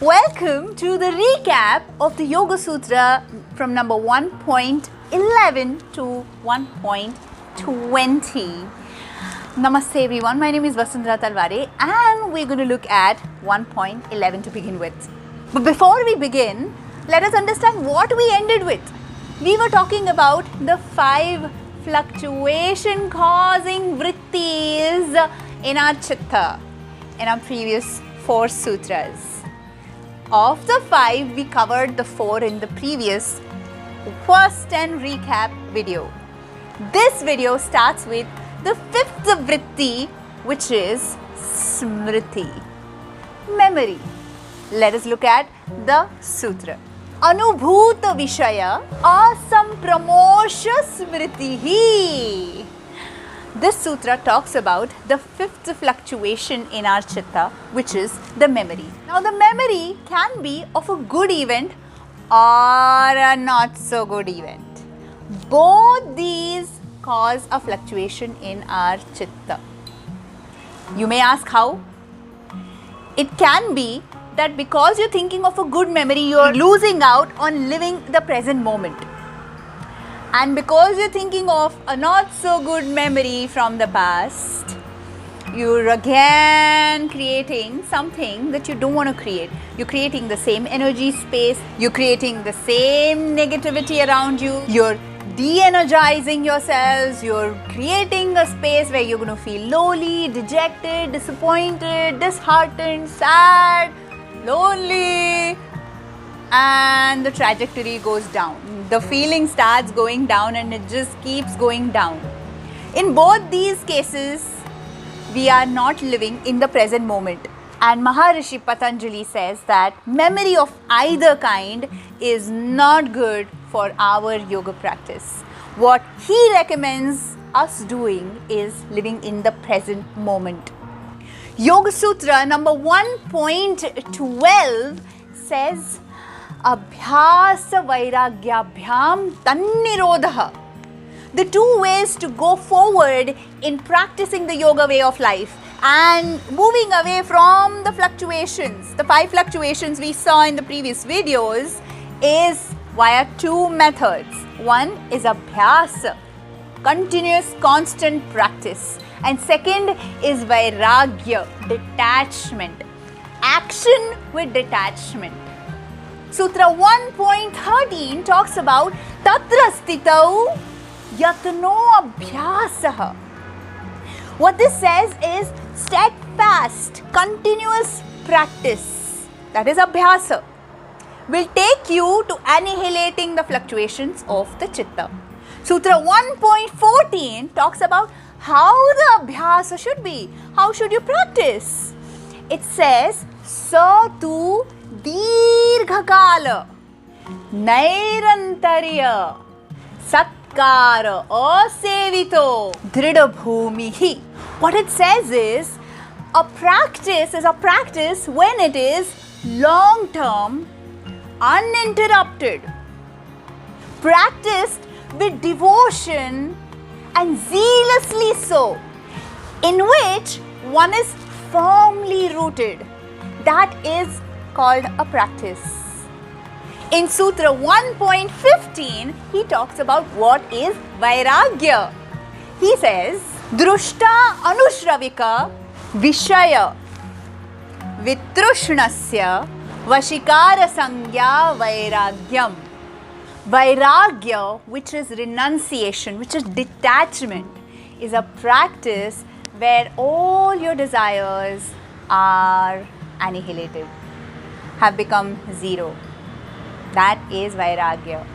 Welcome to the recap of the Yoga Sutra from number 1.11 to 1.20. Namaste everyone, my name is Vasundhara Talware and we're going to look at 1.11 to begin with. But before we begin, let us understand what we ended with. We were talking about the 5 fluctuation causing vrittis in our chitta in our previous 4 sutras. Of the 5, we covered the 4 in the previous first and recap video. This video starts with the 5th vritti, which is smriti, memory. Let us look at the sutra. Anubhuta Vishaya Asampramosha Smritihi. This sutra talks about the 5th fluctuation in our chitta, which is the memory. Now, the memory can be of a good event or a not so good event. Both these cause a fluctuation in our chitta. You may ask how? It can be that because you're thinking of a good memory, you're losing out on living the present moment. And because you're thinking of a not so good memory from the past, you're again creating something that you don't want to create. You're creating the same energy space, you're creating the same negativity around you, you're de-energizing yourselves, you're creating a space where you're going to feel lonely, dejected, disappointed, disheartened, sad, lonely, and the trajectory goes down. The feeling starts going down and it just keeps going down. In both these cases, we are not living in the present moment. And Maharishi Patanjali says that memory of either kind is not good for our yoga practice. What he recommends us doing is living in the present moment. Yoga Sutra number 1.12 says, Abhyasa Vairagyabhyam Tannirodha. The 2 ways to go forward in practicing the yoga way of life and moving away from the fluctuations, the 5 fluctuations we saw in the previous videos, is via 2 methods. One is Abhyasa, continuous constant practice, and second is Vairagya, detachment, action with detachment. Sutra 1.13 talks about Tatra Stitau Yatno Abhyasaha. What this says is steadfast, continuous practice, that is Abhyasa, will take you to annihilating the fluctuations of the chitta. Sutra 1.14 talks about how the Abhyasa should be. How should you practice? It says, Sa tu Dirghakala Nairantarya Satkara Asevito Dridabhumihi. What it says is a practice when it is long term, uninterrupted, practiced with devotion and zealously so, in which one is firmly rooted. That is called a practice. In Sutra 1.15, he talks about what is Vairagya. He says, Drushta Anushravika Vishaya Vitrushnasya Vashikara Sangya Vairagyam. Vairagya, which is renunciation, which is detachment, is a practice where all your desires are annihilated, have become zero. That is Vairagya.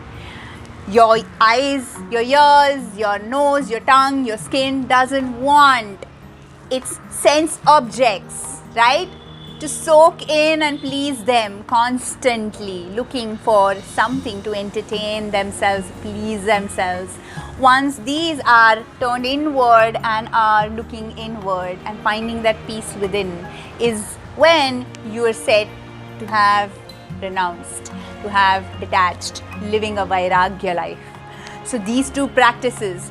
Your eyes, your ears, your nose, your tongue, your skin doesn't want its sense objects, right? To soak in and please them constantly, looking for something to entertain themselves, please themselves. Once these are turned inward and are looking inward and finding that peace within, is when you are said to have renounced, to have detached, living a Vairagya life. So these 2 practices,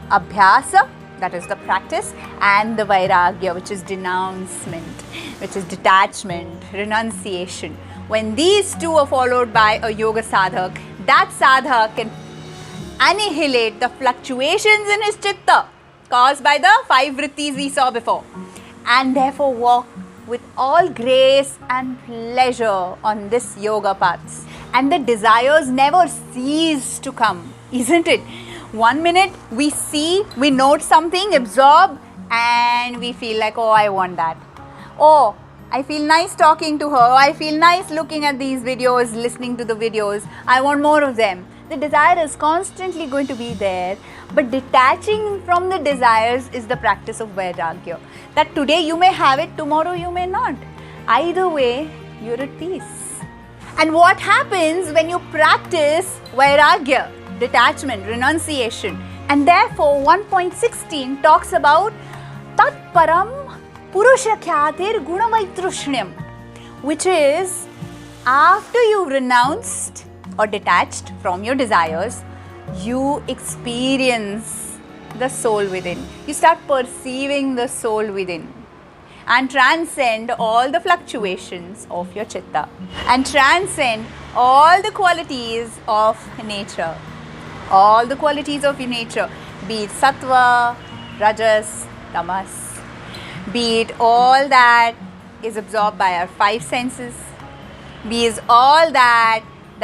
Abhyasa that is the practice, and the Vairagya, which is denouncement, which is detachment, renunciation. When these two are followed by a yoga sadhak, that sadhak can annihilate the fluctuations in his chitta caused by the 5 vrittis we saw before, and therefore walk with all grace and pleasure on this yoga path. And the desires never cease to come, isn't it? One minute we see, we note something, absorb, and we feel like, oh, I want that. Oh, I feel nice talking to her. I feel nice looking at these videos, listening to the videos. I want more of them. The desire is constantly going to be there, but detaching from the desires is the practice of Vairagya. That today you may have it, tomorrow you may not. Either way, you're at peace. And what happens when you practice Vairagya? Detachment, renunciation. And therefore 1.16 talks about Tat Param Purusha Khyatir Gunavaitrushnyam, which is after you've renounced or detached from your desires, you experience the soul within. You start perceiving the soul within and transcend all the fluctuations of your chitta and transcend all the qualities of nature. All the qualities of your nature, be it sattva, rajas, tamas, be it all that is absorbed by our 5 senses, be it all that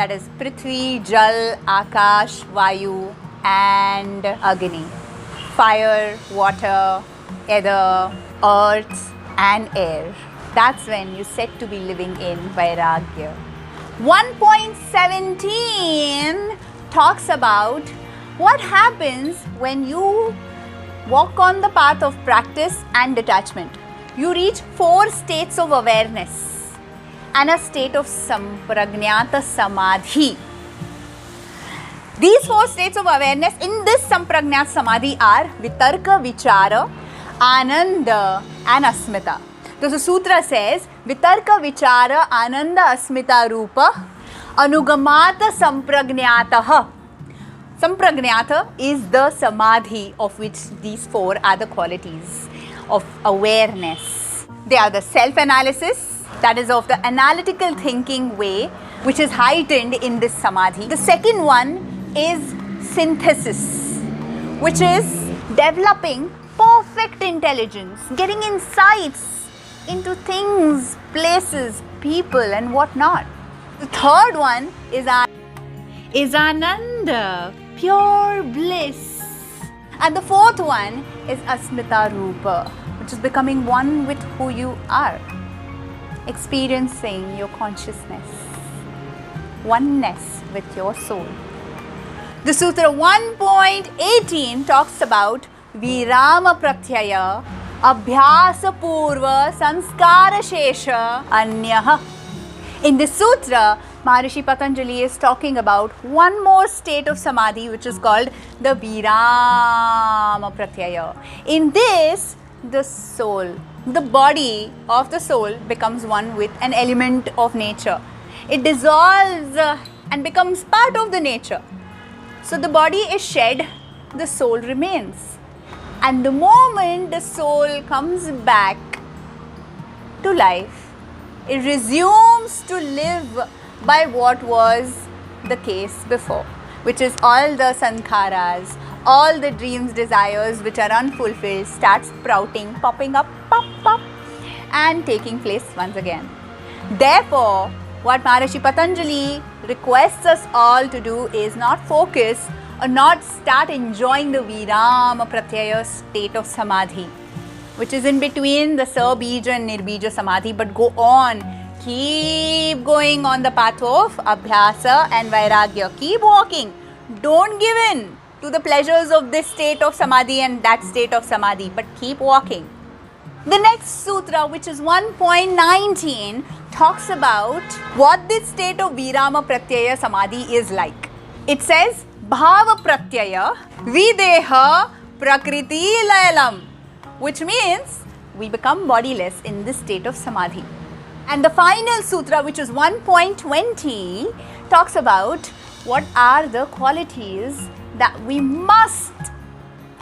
is prithvi, jal, akash, vayu and agni, fire, water, ether, earth and air. That's when you're said to be living in Vairagya. 1.17 talks about what happens when you walk on the path of practice and detachment. You reach 4 states of awareness and a state of sampragnata samadhi. These 4 states of awareness in this sampragnata samadhi are vitarka, vichara, ananda and asmita. So the sutra says vitarka, vichara, ananda, asmita rupa anugamata sampragnataha. Sampragnata is the samadhi of which these 4 are the qualities of awareness. They are the self-analysis, that is of the analytical thinking way, which is heightened in this samadhi. The second one is synthesis, which is developing perfect intelligence, getting insights into things, places, people and whatnot. The third one is Ananda, pure bliss. And the fourth one is Asmita Rupa, which is becoming one with who you are, experiencing your consciousness, oneness with your soul. The Sutra 1.18 talks about Virama Pratyaya, Abhyasa Purva, Sanskara Shesha, Anyaha. In this sutra, Maharishi Patanjali is talking about one more state of samadhi, which is called the Virama Pratyaya. In this, the soul, the body of the soul becomes one with an element of nature. It dissolves and becomes part of the nature. So the body is shed, the soul remains. And the moment the soul comes back to life, it resumes to live by what was the case before, which is all the sankharas, all the dreams, desires which are unfulfilled start sprouting, popping up, pop, pop, and taking place once again. Therefore, what Maharishi Patanjali requests us all to do is not focus or not start enjoying the Virama Pratyaya state of samadhi, which is in between the Sabija and Nirbija Samadhi, but go on, keep going on the path of Abhyasa and Vairagya. Keep walking. Don't give in to the pleasures of this state of Samadhi and that state of Samadhi, but keep walking. The next sutra, which is 1.19, talks about what this state of Virama Pratyaya Samadhi is like. It says, Bhava Pratyaya Videha Prakriti Layalam, which means we become bodiless in this state of samadhi. And the final sutra, which is 1.20, talks about what are the qualities that we must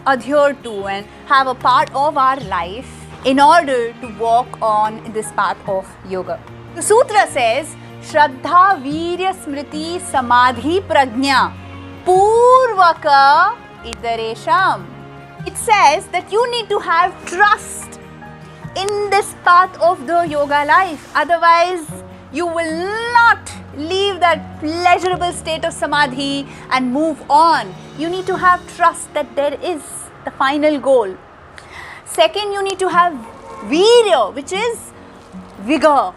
adhere to and have a part of our life in order to walk on this path of yoga. The sutra says, Shraddha Virya Smriti Samadhi Prajna Purvaka Itaresham. It says that you need to have trust in this path of the yoga life. Otherwise, you will not leave that pleasurable state of samadhi and move on. You need to have trust that there is the final goal. Second, you need to have virya, which is vigor,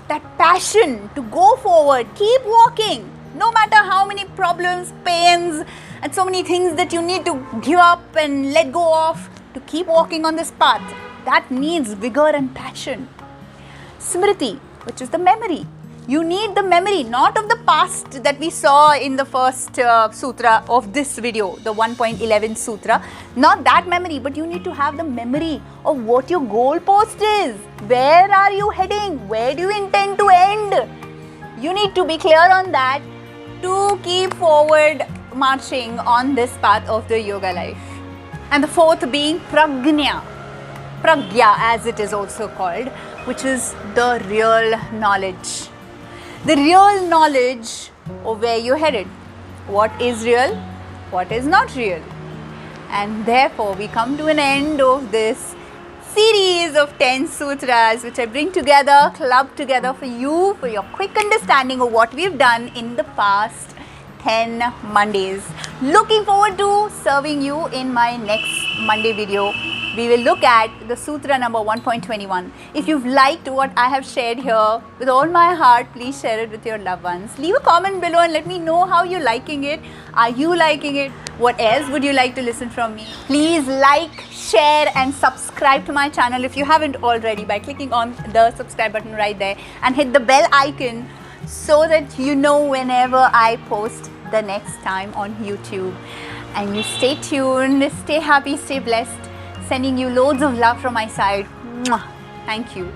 that passion to go forward, keep walking, no matter how many problems, pains, and so many things that you need to give up and let go of to keep walking on this path. That needs vigor and passion. Smriti, which is the memory. You need the memory, not of the past that we saw in the first sutra of this video, the 1.11 sutra. Not that memory, but you need to have the memory of what your goal post is. Where are you heading? Where do you intend to end? You need to be clear on that to keep forward marching on this path of the yoga life. And the fourth being prajna. Pragya, as it is also called, which is the real knowledge. The real knowledge of where you're headed. What is real? What is not real? And therefore, we come to an end of this series of 10 sutras which I bring together, club together for you, for your quick understanding of what we've done in the past 10 Mondays. Looking forward to serving you in my next Monday video. We will look at the sutra number 1.21. If you've liked what I have shared here, with all my heart, please share it with your loved ones. Leave a comment below and let me know how you're liking it. Are you liking it? What else would you like to listen from me? Please like, share and subscribe to my channel if you haven't already by clicking on the subscribe button right there and hit the bell icon so that you know whenever I post the next time on YouTube. And you stay tuned, stay happy, stay blessed. Sending you loads of love from my side. Mwah. Thank you.